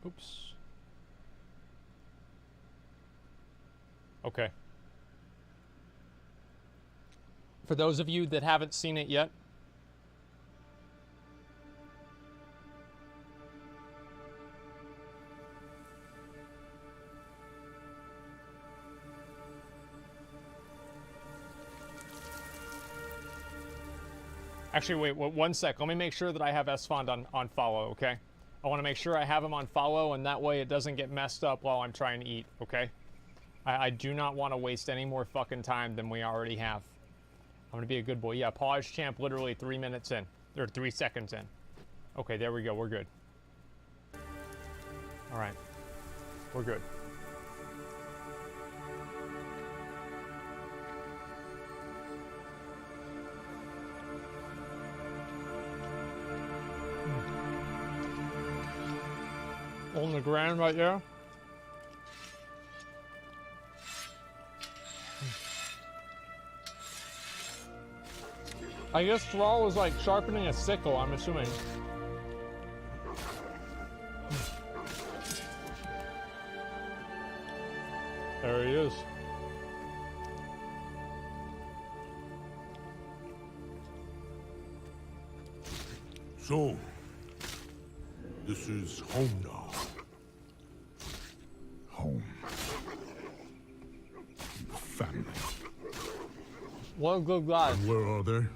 Oops. Okay. For those of you that haven't seen it yet, actually, wait, 1 sec. Let me make sure that I have Esfond on follow, okay? I want to make sure I have him on follow, and that way it doesn't get messed up while I'm trying to eat, okay? I do not want to waste any more fucking time than we already have. I'm going to be a good boy. Yeah, pause champ literally 3 minutes in. Or 3 seconds in. Okay, there we go. We're good. Alright. We're good. On the ground right there. I guess Thrall was like sharpening a sickle, I'm assuming. There he is. So, this is home now. Home. Family. What a good guy. And where are they?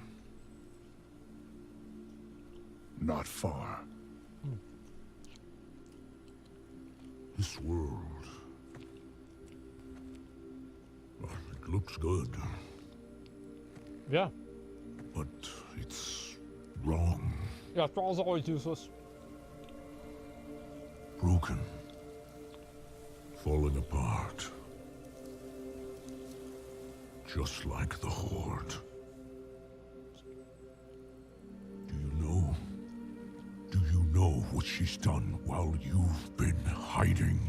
Not far. This world. Well, it looks good. Yeah. But it's wrong. Yeah, Thrall's always useless. Broken. Falling apart. Just like the Horde. Do you know what she's done while you've been hiding?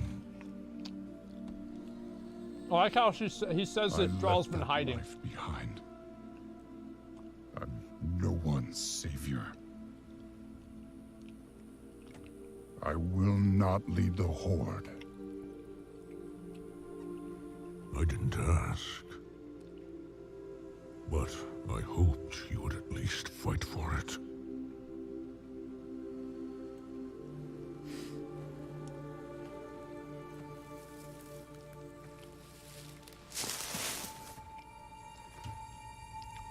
I like how he says that Thrall's been hiding. Life behind. I'm no one's savior. I will not lead the Horde. I didn't ask. But I hoped you would at least fight for it.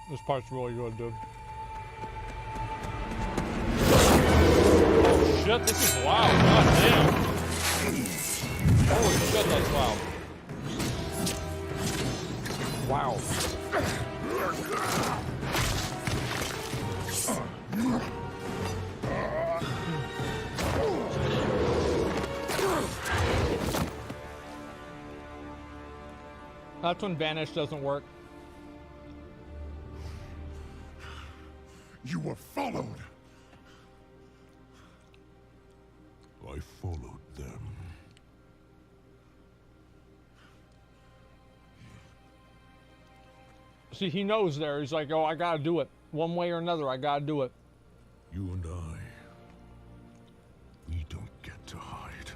This part's really good, dude. Shit, this is loud. God damn. Holy shit, that's loud. Wow. That's when Vanish doesn't work. You were followed. I followed them. See, he knows there. He's like, oh, I gotta do it. One way or another, I gotta do it. You and I, we don't get to hide.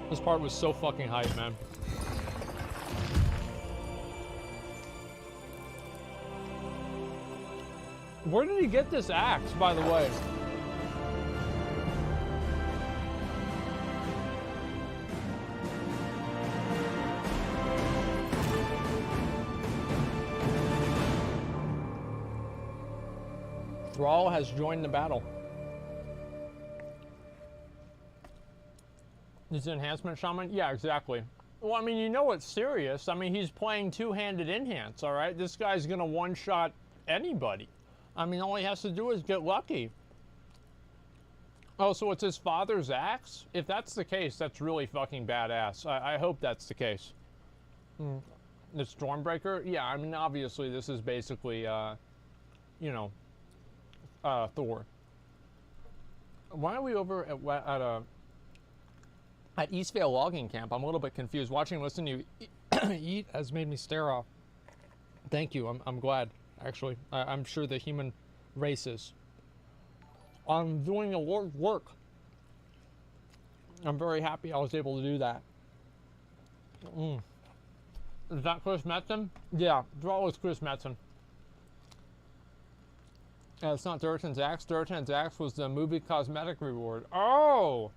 This part was so fucking hype, man. Where did he get this axe, by the way? Thrall has joined the battle. He's an enhancement shaman? Yeah, exactly. Well, I mean, you know it's serious. I mean, he's playing two-handed enhance, all right? This guy's gonna one-shot anybody. I mean, all he has to do is get lucky. Oh, so it's his father's axe? If that's the case, that's really fucking badass. I hope that's the case. The Stormbreaker? Yeah, I mean, obviously, this is basically, you know, Thor. Why are we over at At Eastvale Logging Camp, I'm a little bit confused. Watching and listening to you eat has made me stare off. Thank you. I'm glad, actually. I'm sure the human race is. I'm doing the Lord's work. I'm very happy I was able to do that. Is that Chris Metzen? Yeah, draw was Chris Metzen. It's not Durtan's Axe. Durtan's Axe was the movie cosmetic reward. Oh!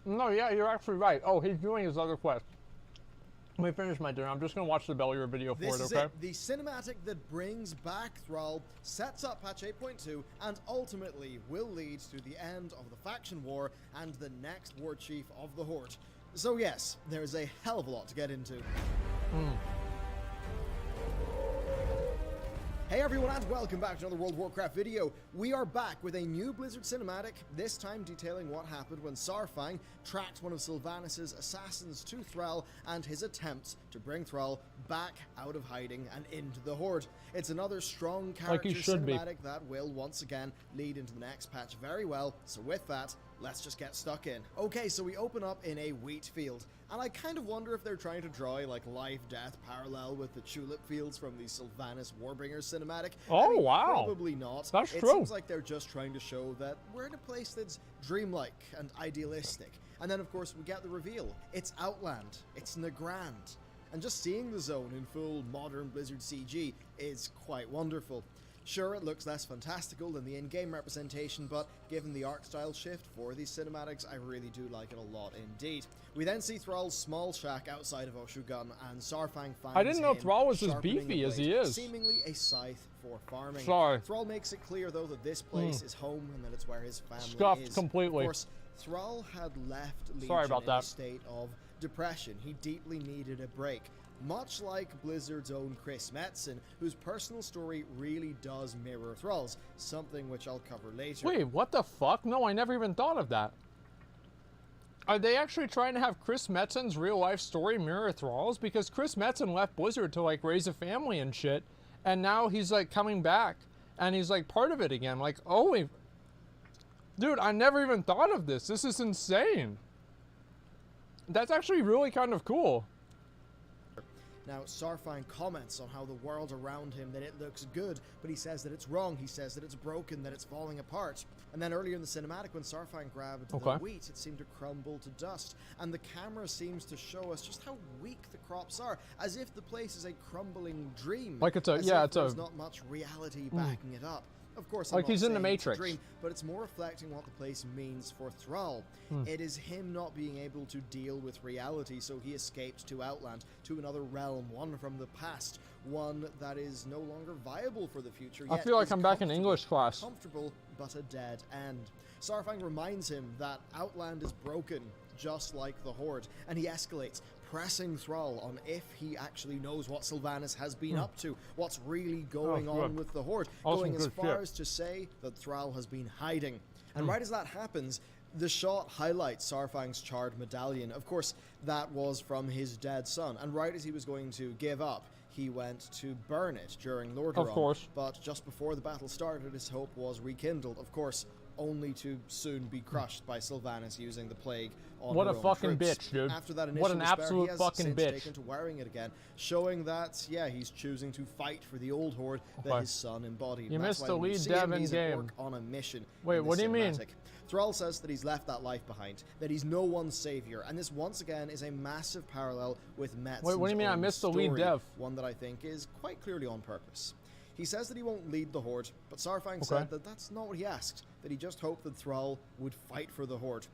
No, yeah, you're actually right. Oh, he's doing his other quest. Let me finish my dinner. I'm just going to watch the Bellular video for This it, is okay? it. The cinematic that brings back Thrall, sets up patch 8.2, and ultimately will lead to the end of the faction war and the next war chief of the Horde. So yes, there's a hell of a lot to get into. Hey everyone, and welcome back to another World of Warcraft video. We are back with a new Blizzard cinematic, this time detailing what happened when Saurfang tracked one of Sylvanas' assassins to Thrall and his attempts to bring Thrall back out of hiding and into the Horde. It's another strong character cinematic that will once again lead into the next patch very well, so with that, let's just get stuck in. Okay, so we open up in a wheat field, and I kind of wonder if they're trying to draw a life-death parallel with the tulip fields from the Sylvanas Warbringer cinematic. Oh, I mean, wow. Probably not. That's It true. seems like they're just trying to show that we're in a place that's dreamlike and idealistic. And then, of course, we get the reveal. It's Outland. It's Nagrand. And just seeing the zone in full modern Blizzard CG is quite wonderful. Sure, it looks less fantastical than the in-game representation, but given the art style shift for these cinematics, I really do like it a lot indeed. We then see Thrall's small shack outside of Oshugun, and Saurfang finds I didn't know him Thrall was as sharpening beefy a as he blade, is. seemingly a scythe for farming. Sorry. Thrall makes it clear, though, that this place is home and that it's where his family Scuffed is. completely. Of course, Thrall had left Legion Sorry about in that. a state of depression. He deeply needed a break. Much like Blizzard's own Chris Metzen, whose personal story really does mirror Thrall's, something which I'll cover later. Wait, what the fuck? No, I never even thought of that. Are they actually trying to have Chris Metzen's real-life story mirror Thrall's? Because Chris Metzen left Blizzard to, raise a family and shit, and now he's, coming back, and he's, part of it again. Oh, dude, I never even thought of this. This is insane. That's actually really kind of cool. Now, Saurfang comments on how the world around him, that it looks good, but he says that it's wrong, he says that it's broken, that it's falling apart. And then earlier in the cinematic, when Saurfang grabbed the wheat, it seemed to crumble to dust. And the camera seems to show us just how weak the crops are, as if the place is a crumbling dream. There's not much reality backing it up. Of course, I'm he's not in the saying it's a Matrix. dream, but it's more reflecting what the place means for Thrall. It is him not being able to deal with reality, so he escaped to Outland, to another realm, one from the past, one that is no longer viable for the future. I feel like I'm back in English class. Comfortable, but a dead end. Saurfang reminds him that Outland is broken, just like the Horde, and he escalates, pressing Thrall on if he actually knows what Sylvanas has been up to, what's really going on with the Horde, going as far as to say that Thrall has been hiding. And right as that happens, the shot highlights Saurfang's charred medallion. Of course, that was from his dead son, and right as he was going to give up, he went to burn it during Lordaeron. Of course. But just before the battle started, his hope was rekindled. Of course, only to soon be crushed by Sylvanas using the plague on What her a own fucking troops. bitch, dude. After that initial What an despair, absolute he has fucking since bitch. taken to wearing it again, showing that, yeah, he's choosing to fight for the old Horde that his son embodied. You And that's missed why the when you lead see him, dev in he's an game. orc on a mission. Wait, in what this do you mean? cinematic. Thrall says that he's left that life behind, that he's no one's savior, and this once again is a massive parallel with Metzen's Wait, what do you mean I own missed the lead story, dev? one that I think is quite clearly on purpose. He says that he won't lead the Horde, but Saurfang said that that's not what he asked, that he just hoped that Thrall would fight for the Horde.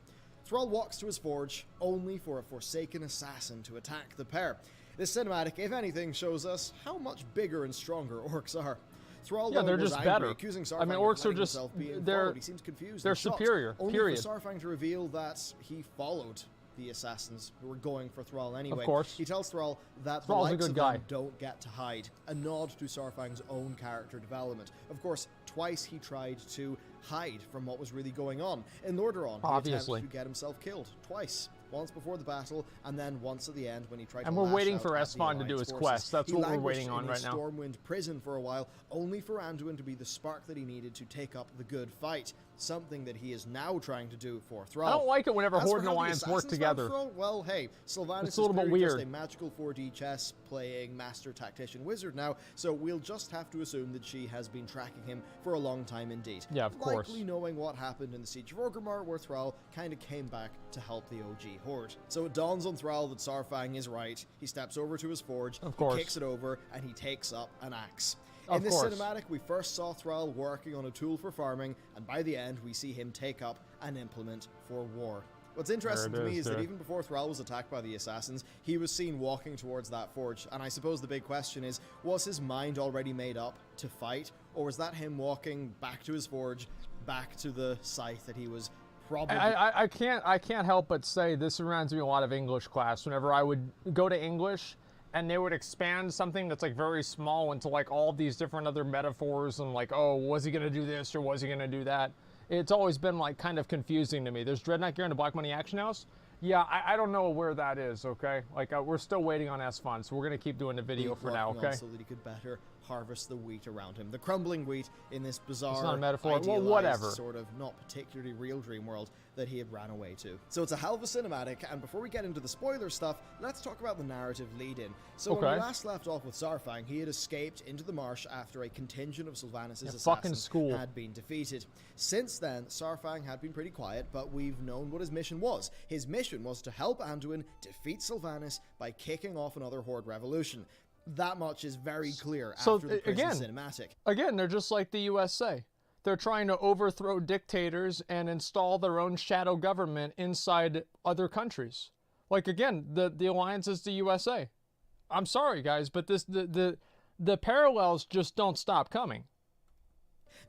Thrall walks to his forge, only for a Forsaken assassin to attack the pair. This cinematic, if anything, shows us how much bigger and stronger orcs are. Thrall Yeah, they're was just angry, better. accusing Saurfang I mean, of orcs are letting just- himself be they're- followed. He seems confused they're and shocked, superior, only period. for Saurfang to reveal that he followed the assassins who were going for Thrall anyway. Of course. He tells Thrall that Thrall's the a likes good of guy. them don't get to hide, a nod to Saurfang's own character development. Of course, twice he tried to hide from what was really going on. In Lordaeron, he Obviously. attempted to get himself killed twice. Once before the battle, and then once at the end when he tried And to we're lash waiting out for at the Esfand to do Alliance his forces. quest. That's He what we're languished waiting on in right a now. Stormwind prison for a while, only for Anduin to be the spark that he needed to take up the good fight. something that he is now trying to do for I Thrall. don't like it whenever As for Horde and how the Alliance work Assassins together. found Thrall, well, hey, Sylvanas It's is a little bit clearly just weird. a magical 4D chess playing master tactician wizard now, so we'll just have to assume that she has been tracking him for a long time indeed. Yeah, of course. Likely knowing what happened in the Siege of Orgrimmar, where Thrall kind of came back to help the OG Horde. So it dawns on Thrall that Saurfang is right. He steps over to his forge, Of course. he kicks it over, and he takes up an axe. Of In this course. cinematic, we first saw Thrall working on a tool for farming, and by the end, we see him take up an implement for war. What's interesting to me is that even before Thrall was attacked by the Assassins, he was seen walking towards that forge, and I suppose the big question is, was his mind already made up to fight, or was that him walking back to his forge, back to the scythe that he was probably... I can't help but say this reminds me a lot of English class. Whenever I would go to English, and they would expand something that's like very small into like all these different other metaphors and like, oh, was he gonna do this or was he gonna do that? It's always been like kind of confusing to me. There's Dreadnought Gear in the Black Money Action House. Yeah, I don't know where that is, okay? Like, we're still waiting on Esfand, so we're gonna keep doing the video for now, okay? So that he could better harvest the wheat around him. The crumbling wheat in this bizarre, It's not a metaphor. Well, idealized, whatever. sort of not particularly real dream world that he had ran away to. So it's a hell of a cinematic, and before we get into the spoiler stuff, let's talk about the narrative lead-in. So when we last left off with Saurfang, he had escaped into the marsh after a contingent of Sylvanas' assassins had been defeated. Since then, Saurfang had been pretty quiet, but we've known what his mission was. His mission was to help Anduin defeat Sylvanas by kicking off another Horde revolution. That much is very clear after the prison cinematic. Again, they're just like the USA. They're trying to overthrow dictators and install their own shadow government inside other countries. Like, again, the alliance is the USA. I'm sorry, guys, but the parallels just don't stop coming.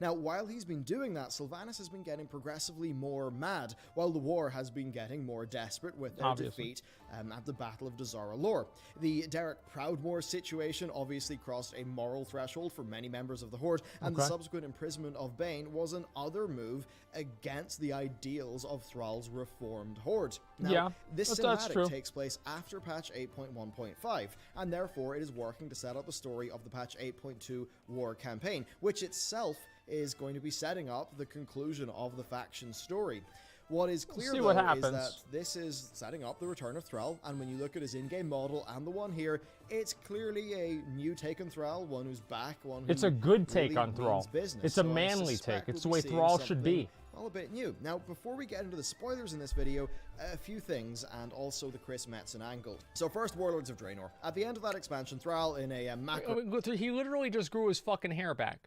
Now, while he's been doing that, Sylvanas has been getting progressively more mad, while the war has been getting more desperate with their defeat at the Battle of Dazara Lore. The Derek Proudmoore situation obviously crossed a moral threshold for many members of the Horde, and the subsequent imprisonment of Bane was another move against the ideals of Thrall's reformed Horde. Now, this cinematic takes place after patch 8.1.5, and therefore it is working to set up the story of the patch 8.2 war campaign, which itself is going to be setting up the conclusion of the faction story. What is clear, though, is that this is setting up the return of Thrall, and when you look at his in-game model and the one here, it's clearly a new take on Thrall, one who's back, one who It's a good take really on Thrall. Business. It's a manly take. It's the way Thrall should be. All a bit new. Now, before we get into the spoilers in this video, a few things, and also the Chris Metzen angle. So first, Warlords of Draenor. At the end of that expansion, Thrall in a macro... He literally just grew his fucking hair back.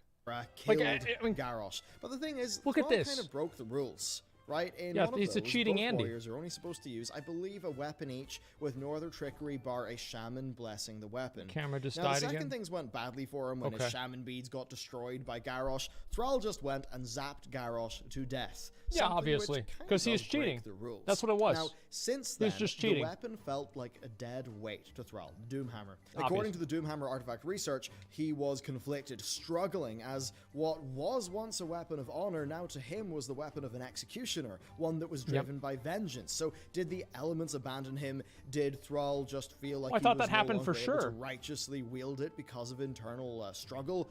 Killed Garrosh. But the thing is, look at this. Kind of broke the rules. Right? In yeah, one of it's those, a cheating both Andy. warriors are only supposed to use, I believe, a weapon each, with no other trickery bar a shaman blessing the weapon. Camera just now, died the second again? things went badly for him when his shaman beads got destroyed by Garrosh. Thrall just went and zapped Garrosh to death. Yeah, obviously, because he was cheating. The rules. That's what it was. Now, since then, just cheating. The weapon felt like a dead weight to Thrall, Doomhammer. According to the Doomhammer artifact research, he was conflicted, struggling, as what was once a weapon of honor now to him was the weapon of an executioner, one that was driven by vengeance. So did the elements abandon him? Did Thrall just feel like I he thought was that happened for able to sure. righteously wield it because of internal struggle?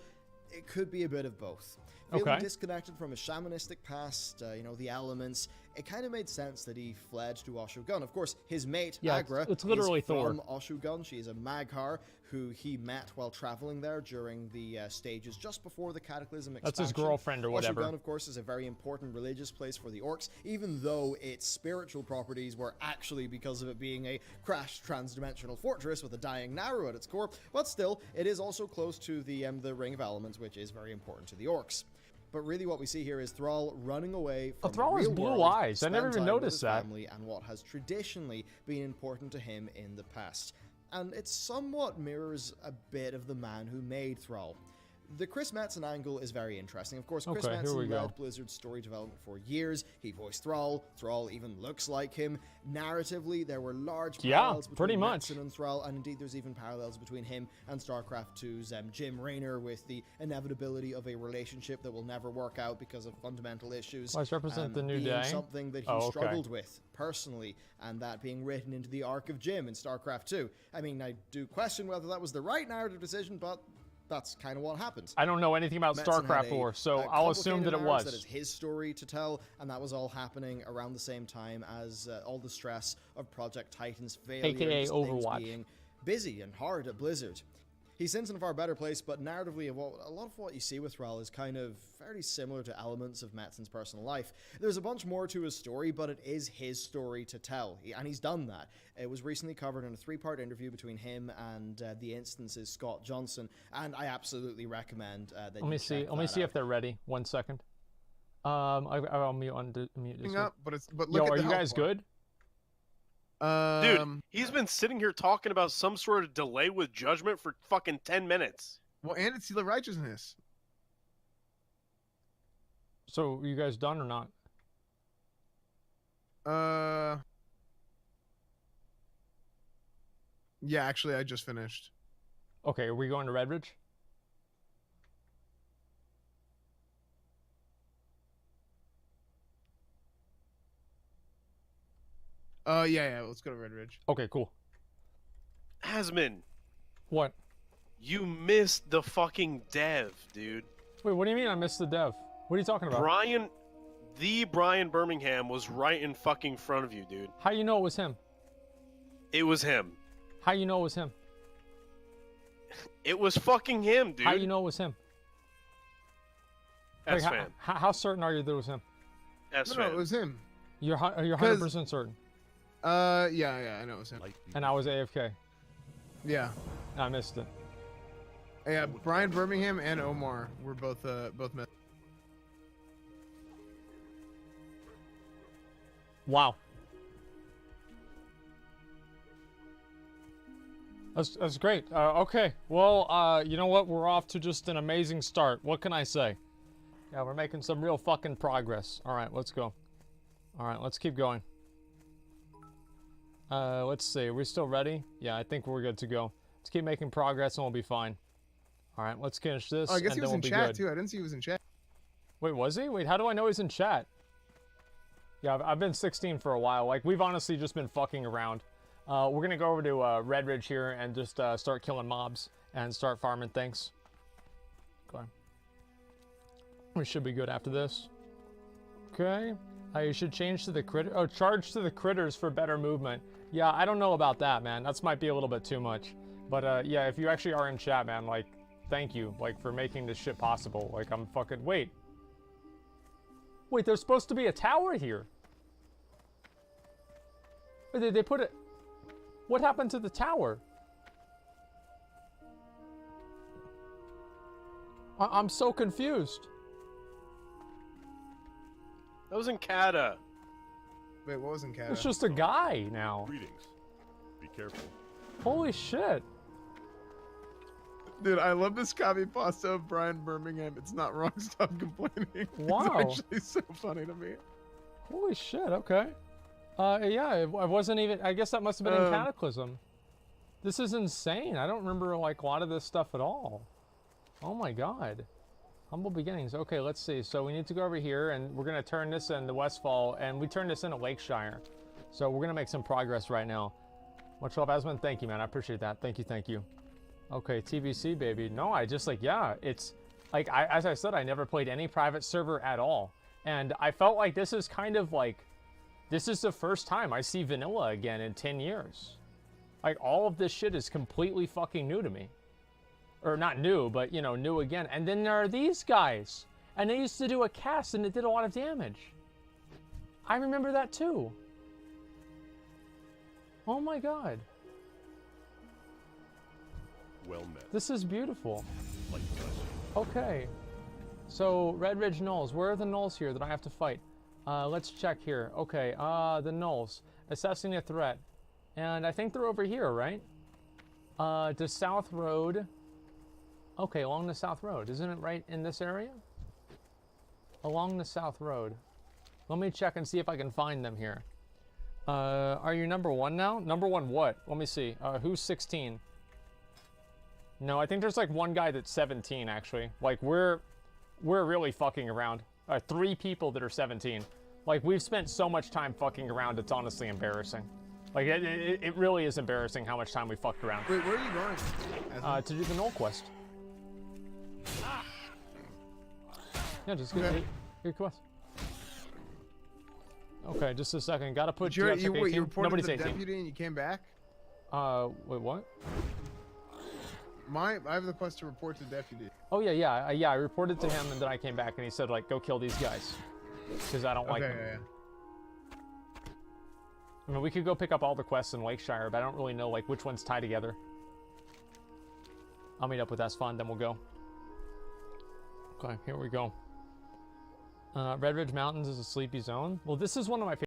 It could be a bit of both. Feeling disconnected from his shamanistic past, you know, the elements, it kind of made sense that he fled to Oshugun. Of course, his mate, Agra, it's literally is Thor. from Oshugun. She is a Maghar who he met while traveling there during the stages just before the Cataclysm expansion. That's his girlfriend or whatever. Oshugun, of course, is a very important religious place for the orcs, even though its spiritual properties were actually because of it being a crashed transdimensional fortress with a dying Naru at its core. But still, it is also close to the Ring of Elements, which is very important to the orcs. But really what we see here is Thrall running away from Thrall the has real blue world, eyes. I spend never even time with noticed his that. family and what has traditionally been important to him in the past. And it somewhat mirrors a bit of the man who made Thrall. The Chris Metzen angle is very interesting. Of course, Chris Metzen led Blizzard's story development for years. He voiced Thrall. Thrall even looks like him. Narratively, there were large parallels between Metzen and Thrall, and indeed there's even parallels between him and StarCraft 2's Jim Raynor, with the inevitability of a relationship that will never work out because of fundamental issues. Let's represent the new being day. Something that he struggled with personally, and that being written into the arc of Jim in StarCraft 2. I mean, I do question whether that was the right narrative decision, but that's kind of what happened. I don't know anything about Metzen had StarCraft lore, so I'll assume that it was. That is his story to tell, and that was all happening around the same time as all the stress of Project Titan's failure, AKA and just things Overwatch. being busy and hard at Blizzard. He's since in a far better place, but narratively, a lot of what you see with Rel is kind of fairly similar to elements of Metzen's personal life. There's a bunch more to his story, but it is his story to tell, and he's done that. It was recently covered in a 3-part interview between him and the Instance's Scott Johnson, and I absolutely recommend that you check that out. Let me see if they're ready. 1 second. I'll mute this. Up, but look Yo, at are the you health guys bar. good? Dude, he's been sitting here talking about some sort of delay with judgment for fucking 10 minutes. Well, and it's Seal of Righteousness. So, you guys done or not? Yeah, actually, I just finished. Okay, are we going to Redridge? Yeah, let's go to Red Ridge. Okay, cool. Asmon, What? you missed the fucking dev, dude. Wait, what do you mean I missed the dev? What are you talking about? Brian Birmingham was right in fucking front of you, dude. How you know it was him? It was him. How you know it was him? It was fucking him, dude. How you know it was him? S Like, fan. how certain are you that it was him? S No, fan. it was him. You're 100% certain. Yeah, I know it was him. And I was AFK. Yeah. I missed it. Yeah, Brian Birmingham and Omar were both met. Wow. That's great. Okay. Well, you know what? We're off to just an amazing start. What can I say? Yeah, we're making some real fucking progress. All right, let's go. All right, let's keep going. Let's see. Are we still ready? Yeah, I think we're good to go. Let's keep making progress and we'll be fine. All right, let's finish this. Oh, I guess he and was then in we'll be chat good. too. I didn't see he was in chat. Wait, was he? Wait, how do I know he's in chat? Yeah, I've been 16 for a while. Like, we've honestly just been fucking around. We're gonna go over to Red Ridge here and just start killing mobs and start farming things. Okay. We should be good after this. Okay. You should change to the critter. Oh, charge to the critters for better movement. Yeah, I don't know about that, man. That's might be a little bit too much. But yeah, if you actually are in chat, man, like, thank you, like, for making this shit possible. Like, I'm fucking. Wait, there's supposed to be a tower here. Wait, they put it. What happened to the tower? I'm so confused. That was in Kata. Wait, what was in chat? It's just a guy now. Greetings. Be careful. Holy shit. Dude, I love this copy pasta of Brian Birmingham. It's not wrong. Stop complaining. Wow. It's actually so funny to me. Holy shit, okay. Yeah, I wasn't even, I guess that must have been in Cataclysm. This is insane. I don't remember, like, a lot of this stuff at all. Oh my god. Humble beginnings. Okay, let's see. So we need to go over here, and we're going to turn this into Westfall, and we turned this into Lakeshire. So we're going to make some progress right now. Much love, Asmon. Thank you, man. I appreciate that. Thank you. Okay, TVC, baby. No, I just, like, yeah, it's, like, as I said, I never played any private server at all. And I felt like this is kind of, like, this is the first time I see vanilla again in 10 years. Like, all of this shit is completely fucking new to me. Or not new, but, you know, new again. And then there are these guys. And they used to do a cast and it did a lot of damage. I remember that too. Oh my god. Well met. This is beautiful. Like blessing. Okay. So, Red Ridge Knolls. Where are the Knolls here that I have to fight? Let's check here. Okay, the Knolls. Assessing a threat. And I think they're over here, right? To South Road. Okay, along the South Road. Isn't it right in this area? Along the South Road. Let me check and see if I can find them here. Are you number 1 now? Number 1 what? Let me see. Who's 16? No, I think there's like one guy that's 17 actually. Like we're really fucking around. 3 people that are 17. Like we've spent so much time fucking around, it's honestly embarrassing. Like it really is embarrassing how much time we fucked around. Wait, where are you going? To do the Knoll quest. Yeah, just get your quest. Okay, just a second. Gotta put You check 18. reported Nobody's the 18. deputy and you came back? Wait, what? I have the quest to report to the deputy. Oh yeah. I reported to him and then I came back and he said like, go kill these guys, because I don't like them. Yeah. I mean, we could go pick up all the quests in Lakeshire, but I don't really know like which ones tie together. I'll meet up with Esfond, then we'll go. Okay, here we go. Red Ridge Mountains is a sleepy zone. Well, this is one of my favorite.